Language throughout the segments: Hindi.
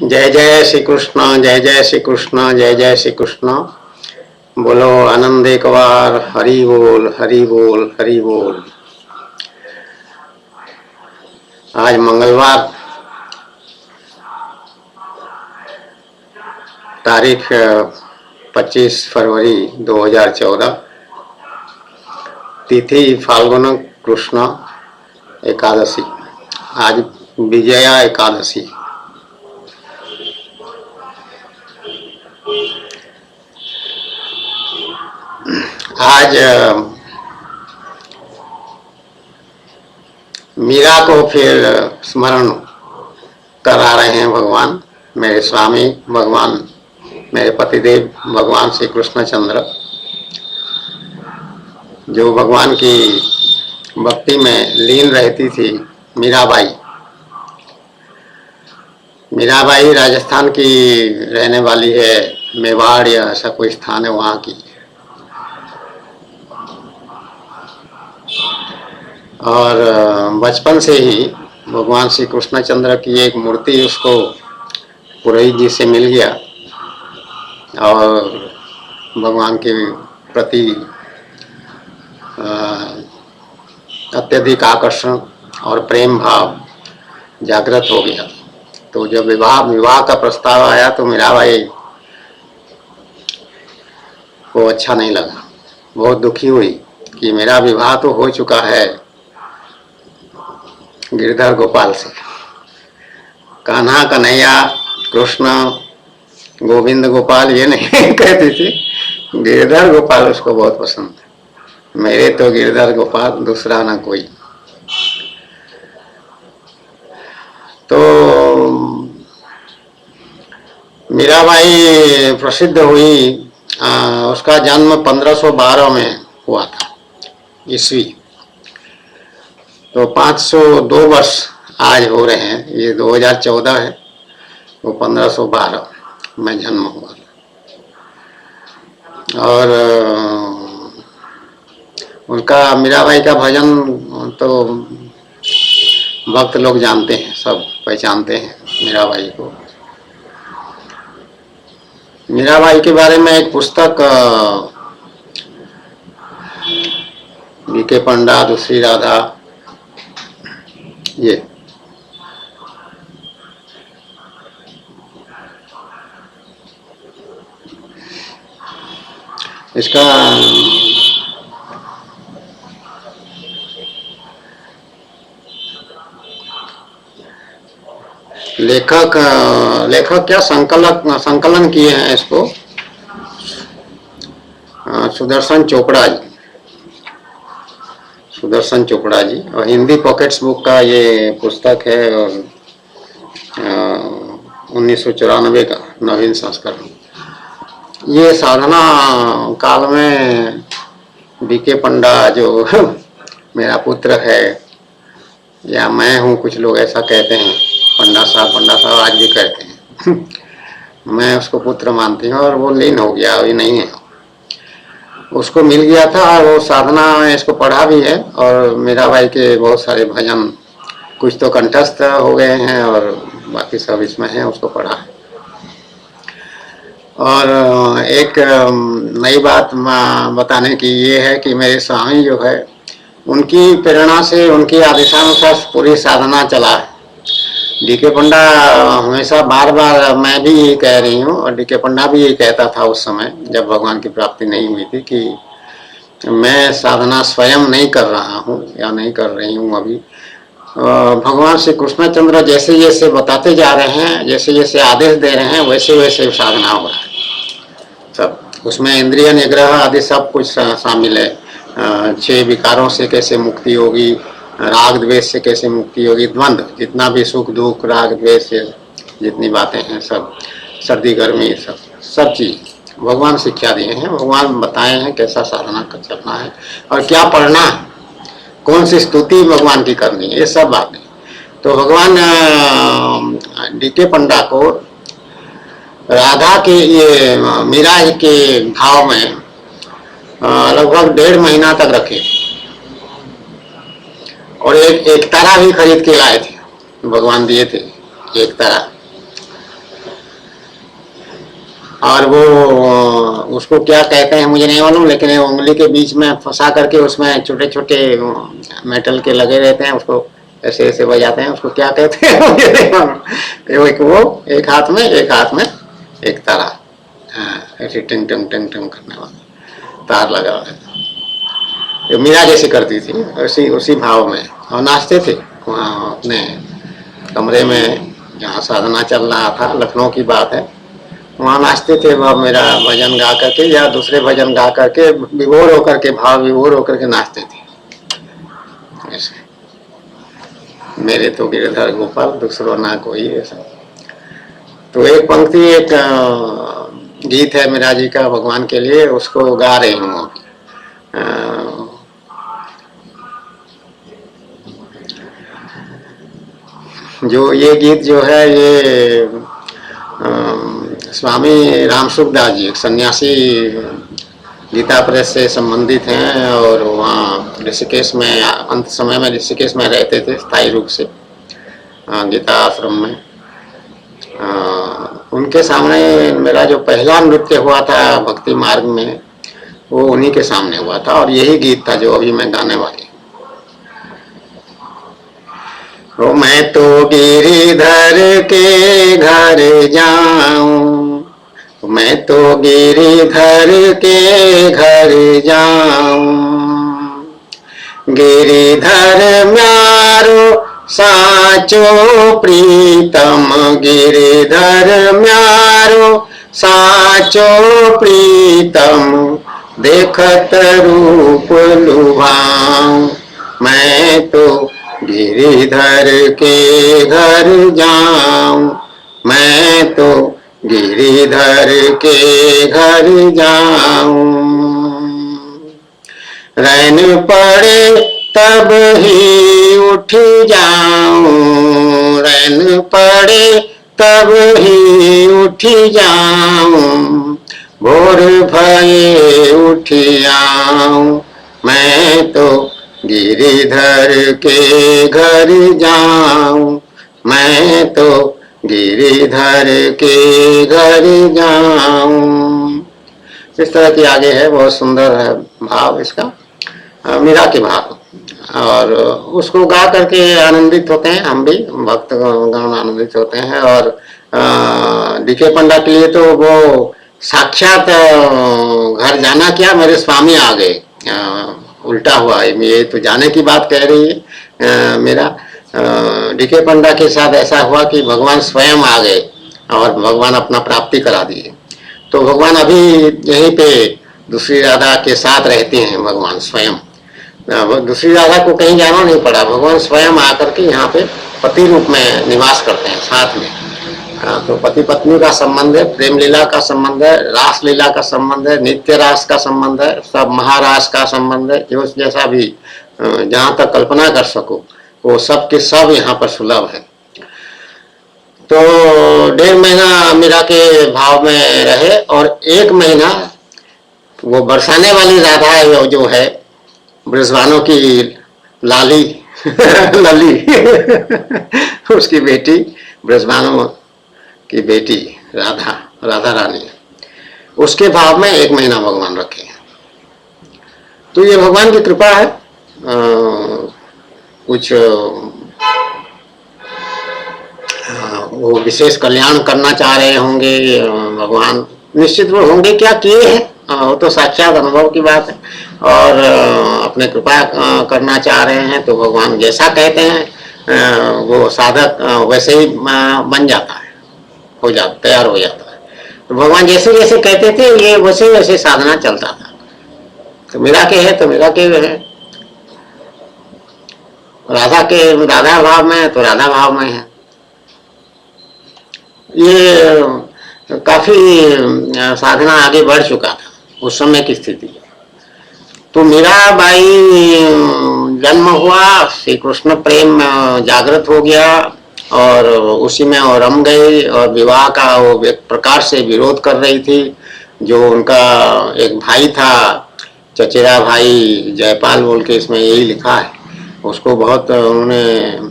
जय जय श्री कृष्ण, जय जय श्री कृष्ण, जय जय श्री कृष्ण। बोलो आनंद एक बार, हरि बोल हरि बोल हरि बोल। आज मंगलवार तारीख 25 फरवरी 2014, तिथि फाल्गुन कृष्ण एकादशी। आज विजया एकादशी। आज मीरा को फिर स्मरण करा रहे हैं भगवान, मेरे स्वामी भगवान, मेरे पतिदेव भगवान श्री कृष्णचंद्र, जो भगवान की भक्ति में लीन रहती थी। मीराबाई, मीराबाई राजस्थान की रहने वाली है, मेवाड़ या ऐसा कोई स्थान है वहाँ की। और बचपन से ही भगवान श्री कृष्णचंद्र की एक मूर्ति उसको पुरोहित जी से मिल गया और भगवान के प्रति अत्यधिक आकर्षण और प्रेम भाव जागृत हो गया। तो जब विवाह का प्रस्ताव आया तो मीराबाई को अच्छा नहीं लगा, बहुत दुखी हुई कि मेरा विवाह तो हो चुका है गिरधर गोपाल से। कान्हा, कन्हैया, कृष्ण, गोविंद, गोपाल ये नहीं कहती थी, गिरधर गोपाल उसको बहुत पसंद है। मेरे तो गिरधर गोपाल, दूसरा ना कोई। तो मीराबाई प्रसिद्ध हुई। उसका जन्म 1512 में हुआ था ईस्वी। तो 502 वर्ष आज हो रहे हैं। ये 2014 है, वो 1512 में जन्म हुआ था। और उनका, मीराबाई का भजन तो भक्त लोग जानते हैं, सब पहचानते हैं मीराबाई को। मीराबाई के बारे में एक पुस्तक बीके पंडा, दूसरी राधा, ये इसका लेखक क्या संकलन किए हैं इसको सुदर्शन चोपड़ा जी, सुदर्शन चोपड़ा जी। और हिंदी पॉकेट्स बुक का ये पुस्तक है और 1994 का नवीन संस्करण। ये साधना काल में बीके पंडा, जो मेरा पुत्र है या मैं हूँ, कुछ लोग ऐसा कहते हैं, पंडा साहब आज भी कहते हैं मैं उसको पुत्र मानती हूँ। और वो लीन हो गया, अभी नहीं है, उसको मिल गया था और वो साधना में इसको पढ़ा भी है। और मीराबाई के बहुत सारे भजन कुछ तो कंठस्थ हो गए हैं और बाकी सब इसमें है, उसको पढ़ा है। और एक नई बात बताने की ये है कि मेरे स्वामी जो है, उनकी प्रेरणा से, उनकी आदेशानुसार पूरी साधना चला है। डीके पंडा हमेशा बार बार, मैं भी यही कह रही हूँ और डीके पंडा भी यही कहता था उस समय जब भगवान की प्राप्ति नहीं हुई थी, कि मैं साधना स्वयं नहीं कर रहा हूँ या नहीं कर रही हूँ अभी। भगवान श्री कृष्णचंद्र जैसे जैसे बताते जा रहे हैं, जैसे जैसे आदेश दे रहे हैं, वैसे वैसे साधना हो रहा है सब। उसमें इंद्रिय निग्रह आदि सब कुछ शामिल है। 6 विकारों से कैसे मुक्ति होगी, राग द्वेष से कैसे मुक्ति होगी, द्वंद्व, जितना भी सुख दुख राग द्वेष जितनी बातें हैं, सब सर्दी गर्मी, सब चीज भगवान शिक्षा दिए हैं, भगवान बताए हैं कैसा साधना करना है और क्या पढ़ना है, कौन सी स्तुति भगवान की करनी है, ये सब बातें। तो भगवान डीके पंडा को राधा के, ये मीरा के भाव में लगभग 1.5 महीना तक रखे और एक तारा भी खरीद के लाए थे। भगवान दिए थे एक तरह, और वो उसको क्या कहते हैं मुझे नहीं मालूम, लेकिन उंगली के बीच में फंसा करके उसमें छोटे छोटे मेटल के लगे रहते हैं, उसको ऐसे ऐसे बजाते हैं, उसको क्या कहते हैं मुझे नहीं मालूम। एक वो एक हाथ में एक तारा, ऐसे टिंग टिंग टिंग टिंग करने वाला तार लगा रहता, मीरा जैसे करती थी उसी उसी भाव में, और नाचते थे वहाँ अपने कमरे में जहाँ साधना चल रहा था, लखनऊ की बात है, वहाँ नाचते थे वह मेरा भजन गा करके या दूसरे भजन गा करके विभोर होकर के, भाव विभोर होकर के नाचते थे ऐसे। मेरे तो गिरधर गोपाल दूसरो ना कोई ऐसा। तो एक पंक्ति, एक गीत है मीरा जी का भगवान के लिए, उसको गा रही हूँ अभी। जो ये गीत जो है ये स्वामी रामसुखदास जी एक सन्यासी गीता प्रेस से संबंधित हैं, और वहाँ ऋषिकेश में अंत समय में ऋषिकेश में रहते थे स्थायी रूप से गीता आश्रम में। उनके सामने मेरा जो पहला नृत्य हुआ था भक्ति मार्ग में, वो उन्हीं के सामने हुआ था, और यही गीत था जो अभी मैं गाने वाली। ओ मैं तो गिरिधर के घर जाऊं, मैं तो गिरिधर के घर जाऊं, गिरिधर म्यारो साचो प्रीतम, गिरिधर म्यारो साचो प्रीतम, देखत रूप लुभाऊं, मैं तो गिरिधर के घर जाऊं, मैं तो गिरिधर के घर जाऊं, रैन पड़े तब ही उठ जाऊं, रैन पड़े तब ही उठ जाऊं, भोर भये उठ आऊं, मैं तो गिरिधर के घर जाऊं, मैं तो गिरिधर के घर जाऊं। इस तरह की आगे है, बहुत सुंदर है भाव इसका, मीरा के भाव, और उसको गा करके आनंदित होते हैं हम भी, भक्त गण आनंदित होते हैं। और डीके पंडा के लिए तो वो साक्षात घर जाना क्या, मेरे स्वामी आ गए, उल्टा हुआ, ये तो जाने की बात कह रही है मेरा। डीके पंडा के साथ ऐसा हुआ कि भगवान स्वयं आ गए और भगवान अपना प्राप्ति करा दिए। तो भगवान अभी यहीं पे दूसरी राधा के साथ रहते हैं, भगवान स्वयं, दूसरी राधा को कहीं जाना नहीं पड़ा, भगवान स्वयं आकर के यहाँ पे पति रूप में निवास करते हैं साथ में। तो पति पत्नी का संबंध है, प्रेम लीला का संबंध है, रास लीला का संबंध है, नित्य रास का संबंध है, सब महारास का संबंध है, जो जैसा भी जहाँ तक कल्पना कर सको वो सब के सब यहाँ पर सुलभ है। तो 1.5 महीना मीरा के भाव में रहे, और 1 महीना वो बरसाने वाली राधा जो है, ब्रजवानों की लाली लली उसकी बेटी, ब्रजवानों की बेटी राधा, राधा रानी, उसके भाव में 1 महीना भगवान रखे। तो ये भगवान की कृपा है। कुछ वो विशेष कल्याण करना चाह रहे होंगे भगवान, निश्चित रूप होंगे, क्या किए हैं वो तो साक्षात अनुभव की बात है, और अपने कृपा करना चाह रहे हैं तो भगवान जैसा कहते हैं वो साधक वैसे ही बन जाता है, हो जाता, तैयार हो जाता है। तो भगवान जैसे जैसे कहते थे ये वैसे वैसे साधना चलता था। तो मीरा के है तो मीरा के है, राधा के राधा भाव में है तो राधा भाव में है। ये काफी साधना आगे बढ़ चुका था उस समय की स्थिति। तो मीराबाई जन्म हुआ, श्री कृष्ण प्रेम जागृत हो गया और उसी में और रम गई, और विवाह का वो एक प्रकार से विरोध कर रही थी। जो उनका एक भाई था, चचेरा भाई जयपाल बोल के इसमें यही लिखा है, उसको बहुत उन्होंने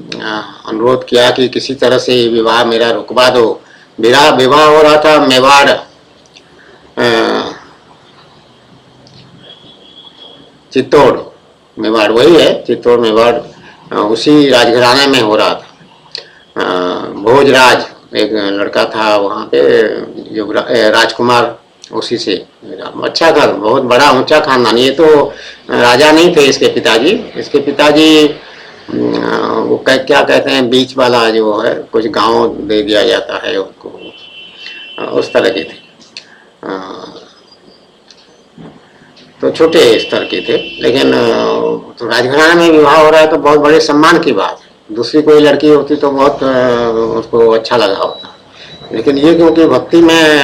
अनुरोध किया कि किसी तरह से विवाह मेरा रुकवा दो। मेरा विवाह हो रहा था मेवाड़ चित्तौड़, मेवाड़ वही है, चित्तौड़ मेवाड़, उसी राजघराने में हो रहा था। भोजराज एक लड़का था वहाँ पे जो राजकुमार, उसी से अच्छा था, बहुत बड़ा ऊंचा खानदान। ये तो राजा नहीं थे इसके पिताजी, इसके पिताजी वो क्या कहते हैं, बीच वाला जो है, कुछ गांव दे दिया जाता है उनको, उस तरह के थे। तो छोटे स्तर के थे, लेकिन तो राजघराने में विवाह हो रहा है तो बहुत बड़े सम्मान की बात है। दूसरी कोई लड़की होती तो बहुत उसको अच्छा लगा होता, लेकिन ये क्योंकि भक्ति में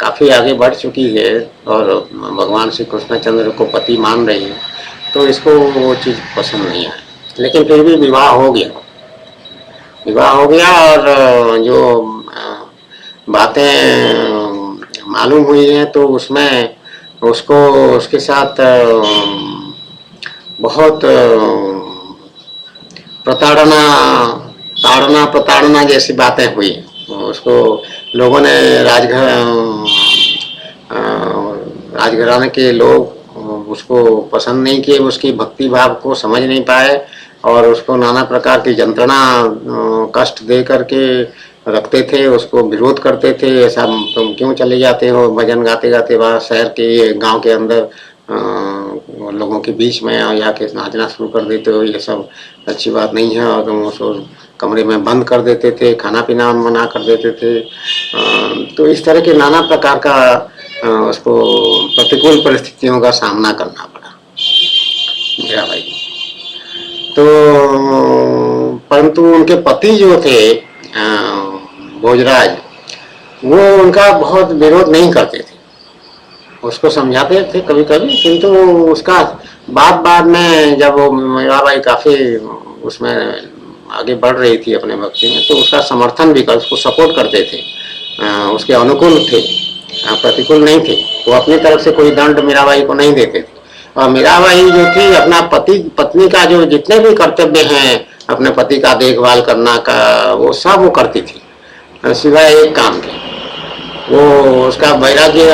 काफ़ी आगे बढ़ चुकी है और भगवान श्री कृष्णचंद्र को पति मान रही है, तो इसको वो चीज़ पसंद नहीं आई। लेकिन फिर भी विवाह हो गया, विवाह हो गया। और जो बातें मालूम हुई हैं तो उसमें उसको उसके साथ बहुत प्रताड़ना जैसी बातें हुई। उसको लोगों ने राजघराने के लोग उसको पसंद नहीं किए, उसकी भक्ति भाव को समझ नहीं पाए और उसको नाना प्रकार की जंत्रणा कष्ट दे करके रखते थे, उसको विरोध करते थे। ऐसा तुम क्यों चले जाते हो भजन गाते गाते वहाँ शहर के गांव के अंदर लोगों के बीच में या के नाचना शुरू कर देते हो, ये सब अच्छी बात नहीं है। और तुम उसको कमरे में बंद कर देते थे, खाना पीना मना कर देते थे। तो इस तरह के नाना प्रकार का उसको प्रतिकूल परिस्थितियों का सामना करना पड़ा मेरा भाई। तो परंतु उनके पति जो थे भोजराज, वो उनका बहुत विरोध नहीं करते थे, उसको समझाते थे कभी कभी, किंतु उसका बाद में जब वो मीराबाई काफ़ी उसमें आगे बढ़ रही थी अपने भक्ति में, तो उसका समर्थन भी कर, उसको सपोर्ट करते थे, उसके अनुकूल थे, प्रतिकूल नहीं थे। वो अपनी तरफ से कोई दंड मीराबाई को नहीं देते थे। और मीराबाई जो थी अपना पत्नी का जो जितने भी कर्तव्य हैं अपने पति का देखभाल करना का, वो सब वो करती थी, सिवाय एक काम के। वो उसका वैराग्य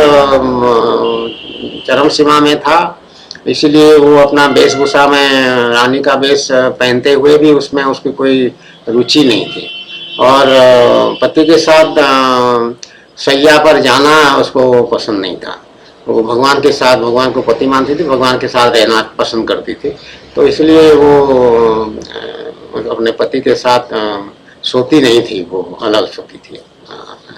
चरम सीमा में था, इसीलिए वो अपना वेशभूषा में रानी का वेश पहनते हुए भी उसमें उसकी कोई रुचि नहीं थी। और पति के साथ सैया पर जाना उसको पसंद नहीं था। वो भगवान के साथ, भगवान को पति मानती थी, भगवान के साथ रहना पसंद करती थी। तो इसलिए वो अपने पति के साथ सोती नहीं थी, वो अलग सोती थी,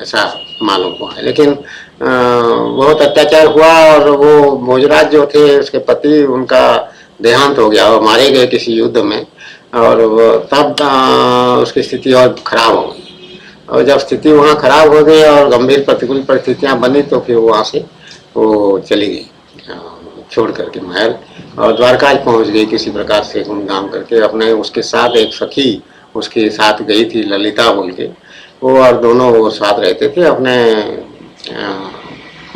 ऐसा मालूम हुआ है। लेकिन बहुत अत्याचार हुआ और वो भोजराज जो थे उसके पति, उनका देहांत हो गया, वो मारे गए किसी युद्ध में। और तब उसकी स्थिति और खराब हो गई। और जब स्थिति वहाँ खराब हो गई और गंभीर प्रतिकूल परिस्थितियाँ बनी, तो फिर वहाँ से वो चली गई छोड़ करके महल, और द्वारका पहुँच गई किसी प्रकार से घूम घाम करके। अपने उसके साथ एक सखी उसके साथ गई थी, ललिता बोल के, वो और दोनों वो साथ रहते थे, अपने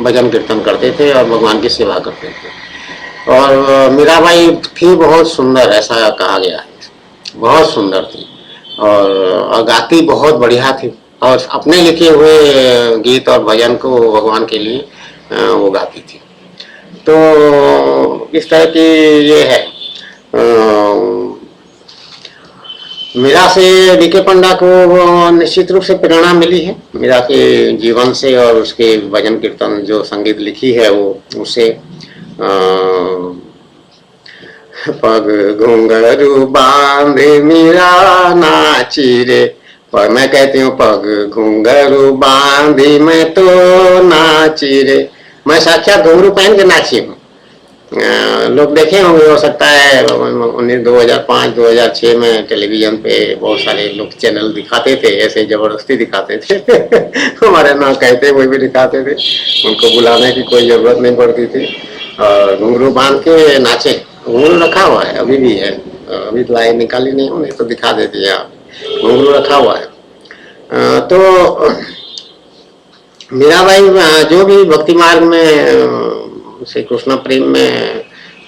भजन कीर्तन करते थे और भगवान की सेवा करते थे। और मीराबाई थी बहुत सुंदर, ऐसा कहा गया है, बहुत सुंदर थी और गाती बहुत बढ़िया थी, और अपने लिखे हुए गीत और भजन को भगवान के लिए वो गाती थी। तो इस तरह की ये है। मीरा से डीके पंडा को निश्चित रूप से प्रेरणा मिली है, मीरा के जीवन से और उसके भजन कीर्तन जो संगीत लिखी है वो उससे। पग घुंघरू बांधे मीरा नाची रे, पर मैं कहती हूँ पग घुंघरू बांधी मैं तो नाची रे। मैं साक्षात घुंघरू पहन के नाची हूँ। लोग देखे होंगे, हो सकता है 2005-2006 में टेलीविजन पे बहुत सारे लोग चैनल दिखाते थे, ऐसे जबरदस्ती दिखाते थे हमारे ना कहते वो भी दिखाते थे, उनको बुलाने की कोई जरूरत नहीं पड़ती थी। और घुंघरू बांध के नाचे, घुंघरू रखा हुआ है अभी भी है, अभी तो लाई निकाली नहीं हो, नहीं तो दिखा देती है आप, घुंघरू रखा हुआ है। तो मीराबाई जो भी भक्ति मार्ग में श्री कृष्ण प्रेम में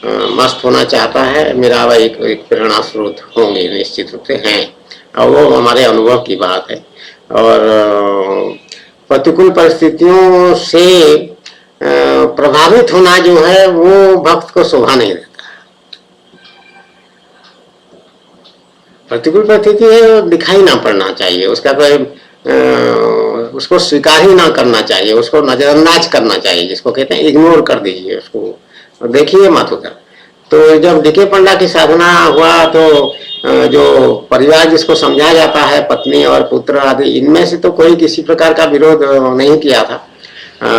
मस्त होना चाहता है, मेरा वह एक प्रेरणा स्रोत होंगे, निश्चित रूप से हैं, और वो हमारे अनुभव की बात है। और प्रतिकूल परिस्थितियों से प्रभावित होना जो है वो भक्त को शोभा नहीं देता। प्रतिकूल परिस्थिति है, दिखाई ना पड़ना चाहिए, उसका कोई उसको स्वीकार ही ना करना चाहिए, उसको नजरअंदाज करना चाहिए, जिसको कहते हैं इग्नोर कर दीजिए, उसको देखिए मत उधर। तो जब डीके पंडा की साधना हुआ तो जो परिवार जिसको समझा जाता है, पत्नी और पुत्र आदि, इनमें से तो कोई किसी प्रकार का विरोध नहीं किया था,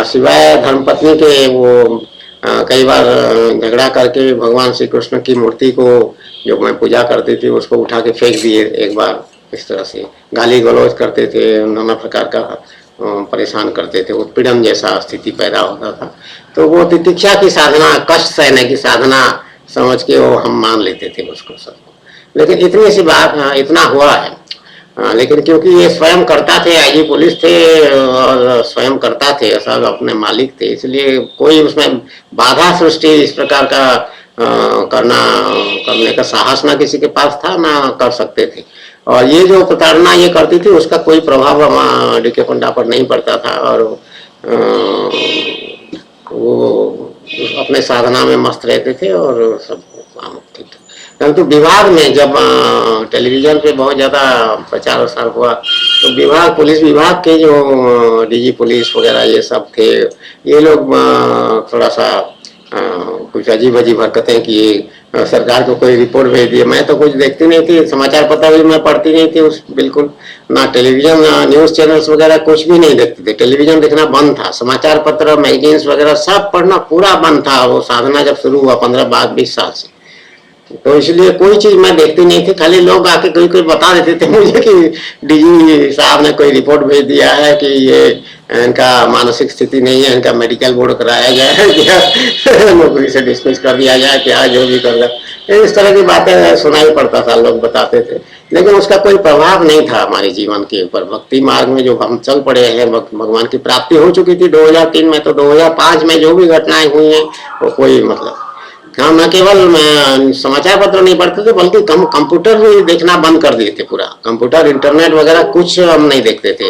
सिवाय धर्मपत्नी के। वो कई बार झगड़ा करके भगवान श्री कृष्ण की मूर्ति को, जो मैं पूजा करती थी, उसको उठा के फेंक दिए एक बार। इस तरह से गाली गलौज करते थे, नाना प्रकार का परेशान करते थे, उत्पीड़न जैसा स्थिति पैदा होता था। तो वो तितिक्षा की साधना, कष्ट सहने की साधना समझ के वो हम मान लेते थे उसको सब। लेकिन इतनी सी बात, इतना हुआ है। लेकिन क्योंकि ये स्वयं करता थे, आईजी पुलिस थे और स्वयं करता थे, सब अपने मालिक थे, इसलिए कोई उसमें बाधा सृष्टि इस प्रकार का करने का साहस ना किसी के पास था, ना कर सकते थे। और ये जो प्रताड़ना ये करती थी, उसका कोई प्रभाव डीके पंडा पर नहीं पड़ता था, और वो अपने साधना में मस्त रहते थे और सब काम ठीक था। परंतु विभाग में जब टेलीविजन पे बहुत ज्यादा प्रचार प्रसार हुआ, तो विभाग, पुलिस विभाग के जो डीजी पुलिस वगैरह ये सब थे, ये लोग थोड़ा सा कुछ अजीब अजीब हरकतें किए, सरकार को कोई रिपोर्ट भेज दिए। मैं तो कुछ देखती नहीं थी, समाचार पत्र भी मैं पढ़ती नहीं थी उस, बिल्कुल ना टेलीविजन, ना न्यूज चैनल्स वगैरह कुछ भी नहीं देखते थे। टेलीविजन देखना बंद था, समाचार पत्र, मैगजीन्स वगैरह सब पढ़ना पूरा बंद था। वो साधना जब शुरू हुआ 15-20 साल से, तो इसलिए कोई चीज मैं देखती नहीं थी। खाली लोग आके कोई कोई बता देते थे मुझे कि डीजी साहब ने कोई रिपोर्ट भेज दिया है कि ये इनका मानसिक स्थिति नहीं है, इनका मेडिकल बोर्ड कराया गया है, क्या नौकरी से डिसमिस कर दिया जाए, क्या जो भी कर दिया, इस तरह की बातें सुनाई पड़ता था, लोग बताते थे। लेकिन उसका कोई प्रभाव नहीं था हमारे जीवन के ऊपर। भक्ति मार्ग में जो हम चल पड़े हैं, भगवान की प्राप्ति हो चुकी थी 2003 में, तो 2005 में जो भी घटनाएं हुई हैं वो कोई मतलब, हम न केवल समाचार पत्र नहीं पढ़ते थे, बल्कि कंप्यूटर भी देखना बंद कर दिए थे पूरा। कंप्यूटर, इंटरनेट वगैरह कुछ हम नहीं देखते थे।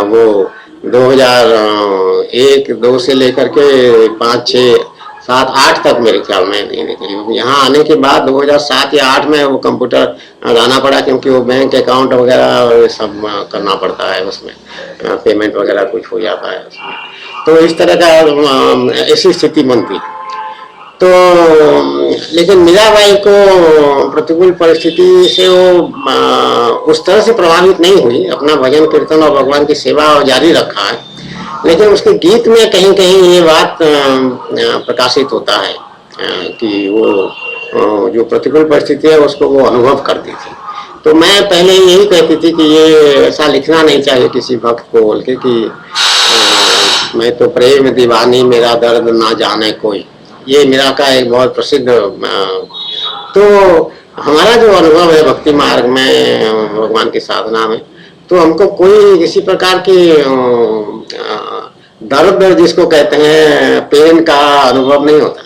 वो 2001-2 से लेकर के 5, 6, 7, 8 तक मेरे ख्याल में नहीं देखे। यहाँ आने के बाद 2007 या 8 में वो कंप्यूटर लाना पड़ा, क्योंकि वो बैंक अकाउंट वगैरह सब करना पड़ता है, उसमें पेमेंट वगैरह कुछ हो जाता है उसमें। तो इस तरह का ऐसी स्थिति बनती। तो लेकिन मीराबाई को प्रतिकूल परिस्थिति से वो उस तरह से प्रभावित नहीं हुई, अपना भजन कीर्तन और भगवान की सेवा जारी रखा है। लेकिन उसके गीत में कहीं कहीं ये बात प्रकाशित होता है कि वो जो प्रतिकूल परिस्थिति है उसको वो अनुभव करती थी। तो मैं पहले यही कहती थी कि ये ऐसा लिखना नहीं चाहिए किसी भक्त को बोल के कि मैं तो प्रेम दीवानी, मेरा दर्द ना जाने कोई। ये मेरा का एक बहुत प्रसिद्ध। तो हमारा जो अनुभव है भक्ति मार्ग में, भगवान की साधना में, तो हमको कोई किसी प्रकार की दर्द जिसको कहते हैं, पेन का अनुभव नहीं होता।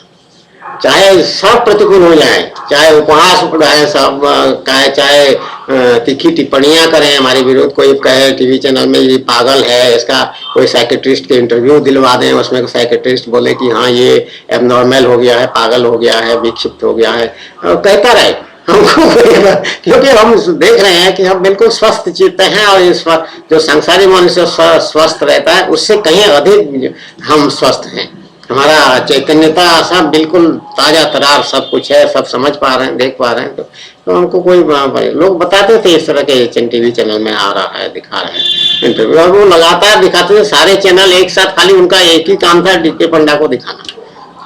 चाहे सब प्रतिकूल हो जाए, चाहे उपहास उड़ाए सब, चाहे तीखी टिप्पणियां करें हमारे विरोध, कोई कहे टीवी चैनल में ये पागल है, इसका कोई साइकेट्रिस्ट के इंटरव्यू दिलवा दें, उसमें साइकेट्रिस्ट बोले कि हाँ ये एबनॉर्मल हो गया है, पागल हो गया है, विक्षिप्त हो गया है, कहता रहे हमको, क्योंकि हम देख रहे हैं कि हम बिल्कुल स्वस्थ चित्त हैं, और इस जो संसारी मनुष्य स्वस्थ रहता है उससे कहीं अधिक हम स्वस्थ हैं। हमारा चैतन्यता सब बिल्कुल ताजा तरार सब कुछ है, सब समझ पा रहे हैं, देख पा रहे हैं। तो हमको कोई लोग बताते थे इस तरह के टीवी चैनल में आ रहा है, दिखा रहे हैं इंटरव्यू, और वो लगातार दिखाते थे सारे चैनल एक साथ। खाली उनका एक ही काम था, डीके पंडा को दिखाना,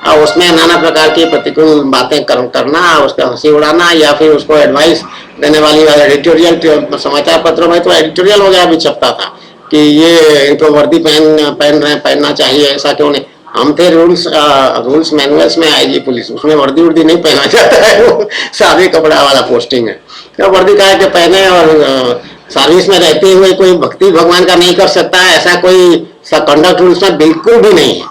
और उसमें नाना प्रकार की प्रतिकूल बातें करना, उसका हंसी उड़ाना, या फिर उसको एडवाइस देने वाली एडिटोरियल। समाचार पत्रों में तो एडिटोरियल वगैरह भी छपता था कि ये इनको वर्दी पहनना चाहिए, ऐसा क्यों नहीं। हम थे रूल्स मैनुअल्स में आईजी पुलिस, उसमें वर्दी नहीं पहना जाता है, वो सादे कपड़ा वाला पोस्टिंग है। तो वर्दी का के पहने, और सर्विस में रहते हुए कोई भक्ति भगवान का नहीं कर सकता है, ऐसा कोई कंडक्ट रूल्स में बिल्कुल भी नहीं है।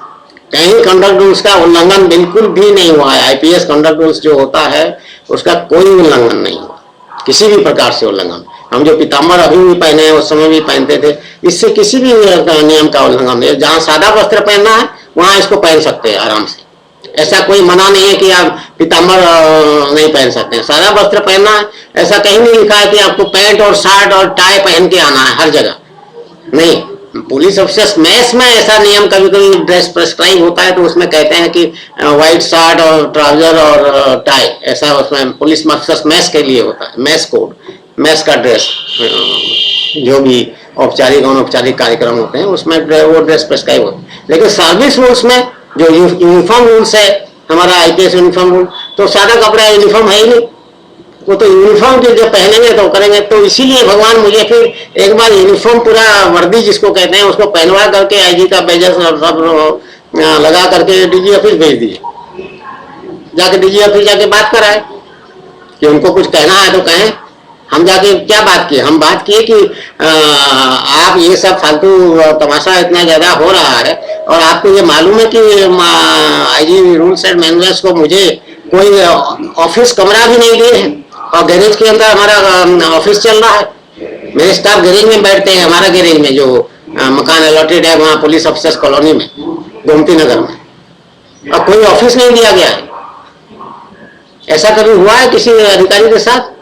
कहीं कंडक्ट रूल्स का उल्लंघन बिल्कुल भी नहीं हुआ है। आईपीएस कंडक्ट रूल्स जो होता है उसका कोई उल्लंघन नहीं हुआ, किसी भी प्रकार से उल्लंघन। हम जो पीताम्बर अभी भी पहने हैं उस समय भी पहनते थे, इससे किसी भी नियम का उल्लंघन नहीं। जहाँ सादा वस्त्र पहनना है वहां इसको पहन सकते हैं आराम से, ऐसा कोई मना नहीं है कि आप पीताम्बर नहीं पहन सकते हैं। सादा वस्त्र पहनना है, ऐसा कहीं नहीं लिखा है कि आपको पैंट और शर्ट और टाई पहन के आना है हर जगह, नहीं। पुलिस ऑफिसर्स मैस में ऐसा नियम कभी कभी ड्रेस प्रेस्क्राइब होता है तो उसमें कहते हैं कि व्हाइट शर्ट और ट्राउजर और टाई, ऐसा उसमें पुलिस ऑफिसर्स मैस के लिए होता है, मैस कोड, मैस का ड्रेस, जो भी औपचारिक अनौपचारिक कार्यक्रम होते हैं उसमें वो ड्रेस प्रेस्क्राइब होता है। लेकिन सर्विस रूल्स में जो यूनिफॉर्म रूल्स है, हमारा आईपीएस यूनिफॉर्म रूल, तो सादा कपड़ा यूनिफॉर्म है ही नहीं, वो तो यूनिफॉर्म जो पहनेंगे तो करेंगे। तो इसीलिए भगवान मुझे फिर एक बार यूनिफॉर्म पूरा वर्दी जिसको कहते हैं उसको पहनवा करके आईजी का बैजर सब लगा करके डीजी ऑफिस भेज दिए, जाके डीजी ऑफिस जाके बात कराए कि उनको कुछ कहना है तो कहें। हम जाके क्या बात किए, हम बात किए कि आप ये सब फालतू तमाशा इतना ज्यादा हो रहा है और आपको ये मालूम है कि आईजी रूल्स एंड मैनुअल्स को मुझे कोई ऑफिस कमरा भी नहीं दिए हैं और गैरेज के अंदर हमारा ऑफिस चल रहा है, मेरे स्टाफ गैरेज में बैठते हैं, हमारा गैरेज में जो मकान अलॉटेड है वहाँ पुलिस ऑफिसर्स कॉलोनी में गोमती नगर में, और कोई ऑफिस नहीं दिया गया है। ऐसा कभी हुआ है किसी अधिकारी के साथ?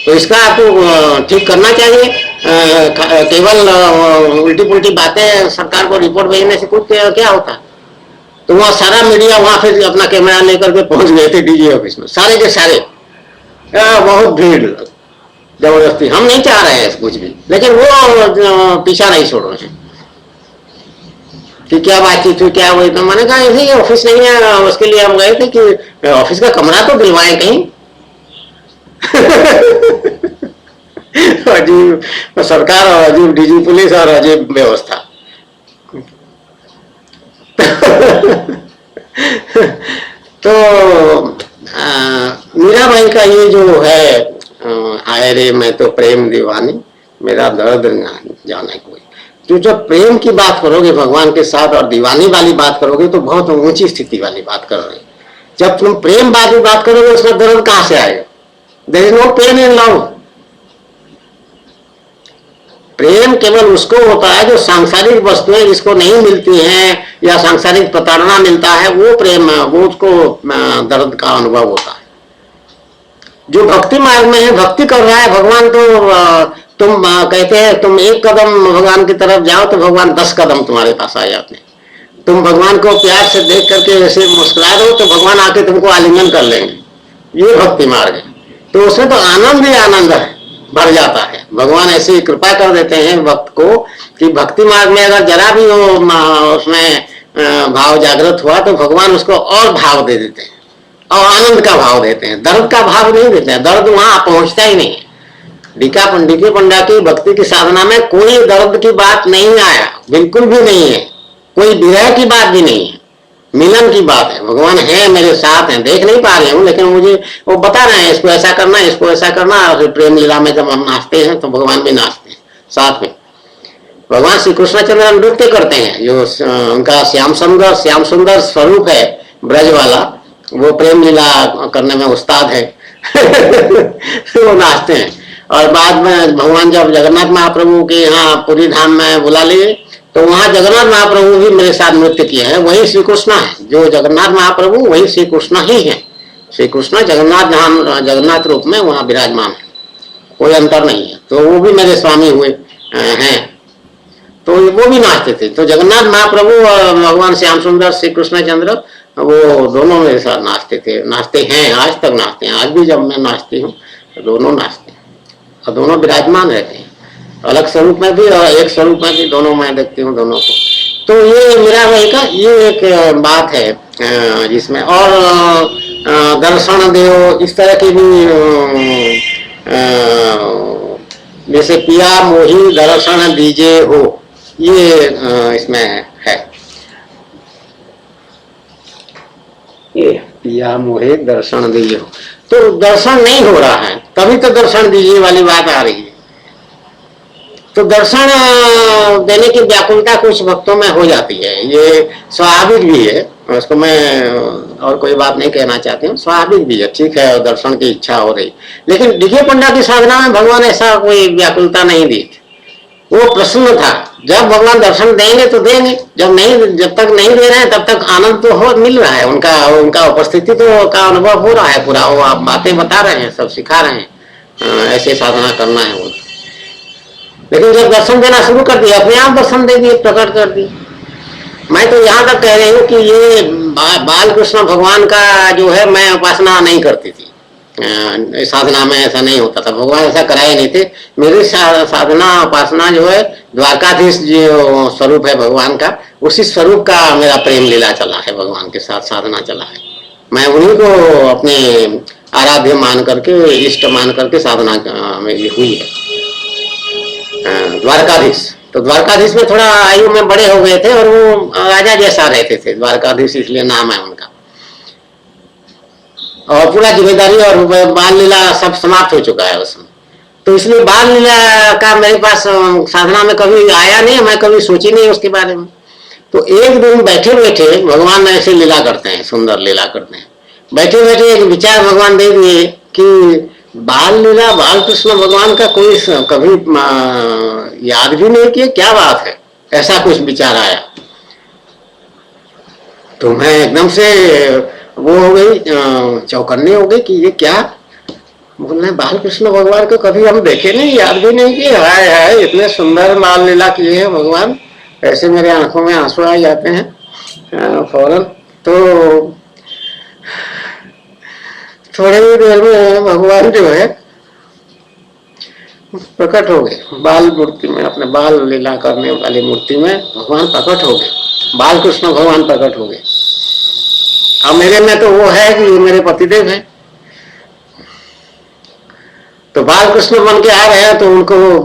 तो इसका आपको ठीक करना चाहिए। केवल उल्टी पुल्टी बातें सरकार को रिपोर्ट भेजने से कुछ क्या होता है? तो वहाँ सारा मीडिया वहां फिर अपना कैमरा लेकर के पहुंच गए थे डीजी ऑफिस में, सारे के सारे, बहुत भीड़ जबरदस्ती। हम नहीं चाह रहे हैं कुछ भी, लेकिन वो पीछा नहीं छोड़ रहे हैं कि क्या बातचीत हुई, क्या हुई। तो मैंने कहा ऐसे ऑफिस नहीं है, उसके लिए हम गए थे कि ऑफिस का कमरा तो दिलवाएं कहीं। अजीब सरकार और अजीब डीजी पुलिस और अजीब व्यवस्था। तो मीराबाई का ये जो है, हाय रे मैं तो प्रेम दीवानी मेरा दर्द जाने कोई, तो जब प्रेम की बात करोगे भगवान के साथ और दीवानी वाली बात करोगे तो बहुत ऊंची स्थिति वाली बात कर रहे हैं। जब तुम प्रेम वाली बात करोगे उसका दर्द कहां से आएगा? There is no pain in love. प्रेम केवल उसको होता है जो सांसारिक वस्तुएं जिसको नहीं मिलती हैं या सांसारिक प्रताड़ना मिलता है, वो प्रेम, वो उसको दर्द का अनुभव होता है। जो भक्ति मार्ग में है, भक्ति कर रहा है भगवान, तो तुम कहते हैं तुम एक कदम भगवान की तरफ जाओ तो भगवान 10 कदम तुम्हारे पास आ जाते हैं। तुम भगवान को प्यार से देख करके ऐसे मुस्कुरा दो तो भगवान आके तुमको आलिंगन कर लेंगे। ये भक्ति मार्ग है। तो उसमें तो आनंद ही आनंद है, भर जाता है। भगवान ऐसी कृपा कर देते हैं भक्त को कि भक्ति मार्ग में अगर जरा भी वो उसमें भाव जागृत हुआ तो भगवान उसको और भाव दे देते हैं और आनंद का भाव देते हैं, दर्द का भाव नहीं देते हैं। दर्द वहां पहुंचता ही नहीं है। डीके पंडा की भक्ति की साधना में कोई दर्द की बात नहीं आया, बिल्कुल भी नहीं है। कोई विरह की बात भी नहीं है, मिलन की बात है। भगवान है, मेरे साथ हैं, देख नहीं पा रहे हूँ लेकिन मुझे वो बता रहे हैं इसको ऐसा करना, इसको ऐसा करना। और प्रेम लीला में जब हम नाचते हैं तो भगवान भी नाचते हैं साथ में। भगवान श्री कृष्णचंद्र नृत्य करते हैं, जो उनका श्याम सुंदर स्वरूप है ब्रज वाला, वो प्रेम लीला करने में उस्ताद है। वो नाचते हैं। और बाद में भगवान जब जगन्नाथ महाप्रभु के यहाँ पुरी धाम में बुला लिए तो वहां जगन्नाथ महाप्रभु भी मेरे साथ नृत्य किए हैं। वही श्री कृष्ण है, जो जगन्नाथ महाप्रभु वही श्री कृष्ण ही है। श्री कृष्ण जगन्नाथ धाम, जगन्नाथ रूप में वहां विराजमान है, कोई अंतर नहीं है। तो वो भी मेरे स्वामी हुए हैं, तो वो भी नाचते थे। तो जगन्नाथ महाप्रभु और भगवान श्याम सुंदर श्री कृष्णचंद्र वो दोनों मेरे साथ नाचते थे, नाचते हैं, आज तक नाचते हैं। आज भी जब मैं नाचती हूँ तो दोनों नाचते हैं और दोनों विराजमान रहते हैं, अलग स्वरूप में भी और एक स्वरूप में भी, दोनों मैं देखती हूँ दोनों को। तो ये मीराबाई का ये एक बात है जिसमें, और दर्शन देव इस तरह की भी, जैसे पिया मोही दर्शन दीजे हो, ये इसमें है। ये पिया मोहे दर्शन दीजिए हो, तो दर्शन नहीं हो रहा है तभी तो दर्शन दीजिए वाली बात आ रही है। तो दर्शन देने की व्याकुलता कुछ भक्तों में हो जाती है, ये स्वाभाविक भी है, उसको मैं और कोई बात नहीं कहना चाहती हूँ, स्वाभाविक भी है, ठीक है, दर्शन की इच्छा हो रही। लेकिन डीके पंडा की साधना में भगवान ऐसा कोई व्याकुलता नहीं दी, वो प्रसन्न था। जब भगवान दर्शन देंगे तो देंगे, जब नहीं, जब तक नहीं दे रहे हैं तब तक आनंद तो हो मिल रहा है, उनका उपस्थिति तो का अनुभव हो रहा है पूरा, वो आप बातें बता रहे हैं, सब सिखा रहे हैं, ऐसे साधना करना है वो। लेकिन जब दर्शन देना शुरू कर दिया, अपने आप दर्शन दे दिए, प्रकट कर दिए। मैं तो यहाँ तक कह रही हूँ कि ये बाल कृष्ण भगवान का जो है, मैं उपासना नहीं करती थी, साधना में ऐसा नहीं होता था, भगवान ऐसा कराए नहीं थे। मेरी साधना उपासना जो है द्वारकाधीश जो स्वरूप है भगवान का, उसी स्वरूप का मेरा प्रेम लीला चला है, भगवान के साथ साधना चला है। मैं उन्हीं को अपने आराध्य मान करके, इष्ट मान करके साधना मेरी हुई है। द्वारकाधीश, तो द्वारकाधीश में थोड़ा आयु में बड़े हो गए थे और वो राजा जैसा रहते थे, द्वारकाधीश इसलिए नाम है उनका। और पूरा जिम्मेदारी और बाल लीला सब समाप्त हो चुका है उसमें, तो इसलिए बाल लीला का मेरे पास साधना में कभी आया नहीं, मैं कभी सोची नहीं उसके बारे में। तो एक दिन बैठे बैठे भगवान ऐसे लीला करते हैं, सुंदर लीला करते हैं, बैठे बैठे एक विचार भगवान दे दिए कि बाल लीला, बाल कृष्ण भगवान का कोई कभी याद भी नहीं किया, क्या बात है, ऐसा कुछ विचार आया। तो मैं एकदम से वो हो गई, चौकन्नी हो गई कि ये क्या बोल रहे, बाल कृष्ण भगवान को कभी हम देखे नहीं, याद भी नहीं किए, हाय हाय इतने सुंदर बाल लीला किए हैं भगवान, ऐसे मेरे आंखों में आंसू आ जाते हैं फौरन। तो थोड़ी ही देर में भगवान जो है प्रकट हो गए, बाल मूर्ति में, अपने बाल लीला करने वाली मूर्ति में भगवान प्रकट हो गए, बाल कृष्ण भगवान प्रकट हो गए। अब मेरे में तो वो है कि मेरे पतिदेव है, तो बाल कृष्ण बन के आ रहे हैं तो उनको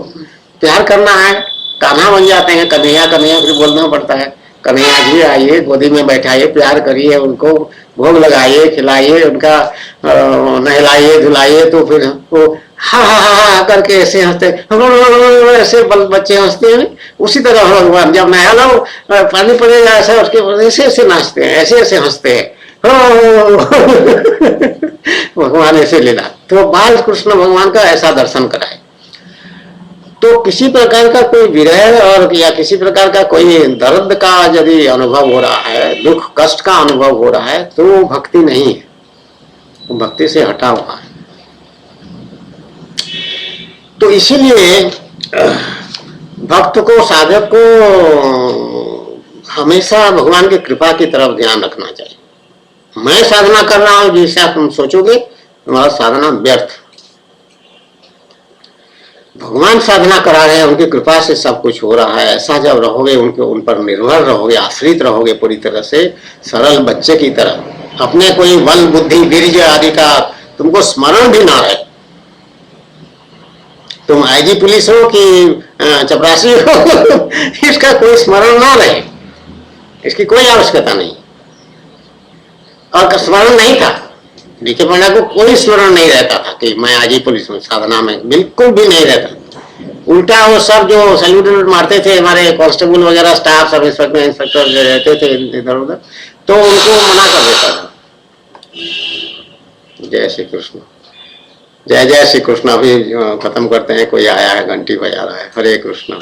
प्यार करना है, कान्हा बन जाते हैं, कन्हैया कन्हैया फिर बोलना पड़ता है, कन्हैया जी आइए, गोदी में बैठाइए, प्यार करिए, उनको भोग लगाइए, खिलाइए, उनका नहलाइए धुलाइए। तो फिर वो हा हा हा करके ऐसे हंसते, ऐसे बच्चे हंसते हैं, उसी तरह भगवान जब नहलाओ पानी पड़ेगा ऐसा, उसके ऐसे ऐसे नाचते हैं, ऐसे ऐसे हंसते हैं, भगवान ऐसे लीला। तो बाल कृष्ण भगवान का ऐसा दर्शन कराए। तो किसी प्रकार का कोई विरह और या किसी प्रकार का कोई दर्द का यदि अनुभव हो रहा है, दुख कष्ट का अनुभव हो रहा है, तो वो भक्ति नहीं है, वो भक्ति से हटा हुआ है। तो इसीलिए भक्त को, साधक को हमेशा भगवान की कृपा की तरफ ध्यान रखना चाहिए। मैं साधना कर रहा हूं जैसा तुम सोचोगे, तुम्हारा साधना व्यर्थ। भगवान साधना करा रहे हैं, उनकी कृपा से सब कुछ हो रहा है, ऐसा जब रहोगे, उनके उन पर निर्भर रहोगे, आश्रित रहोगे पूरी तरह से, सरल बच्चे की तरह, अपने कोई बल बुद्धि वीर्य आदि का तुमको स्मरण भी ना रहे, तुम आईजी पुलिस हो कि चपरासी हो इसका कोई स्मरण ना रहे, इसकी कोई आवश्यकता नहीं। और स्मरण नहीं था, डीके पंडा को कोई स्मरण नहीं रहता था कि मैं आईजी पुलिस में, साधना में बिल्कुल भी नहीं रहता। उल्टा वो सब जो सैल्यूट मारते थे हमारे कांस्टेबल वगैरह, स्टाफ, सब इंस्पेक्टर जो रहते थे इधर उधर, तो उनको मना कर देता था। जय श्री कृष्ण, जय जय श्री कृष्ण। अभी खत्म करते हैं, कोई आया है, घंटी बजा रहा है। हरे कृष्ण।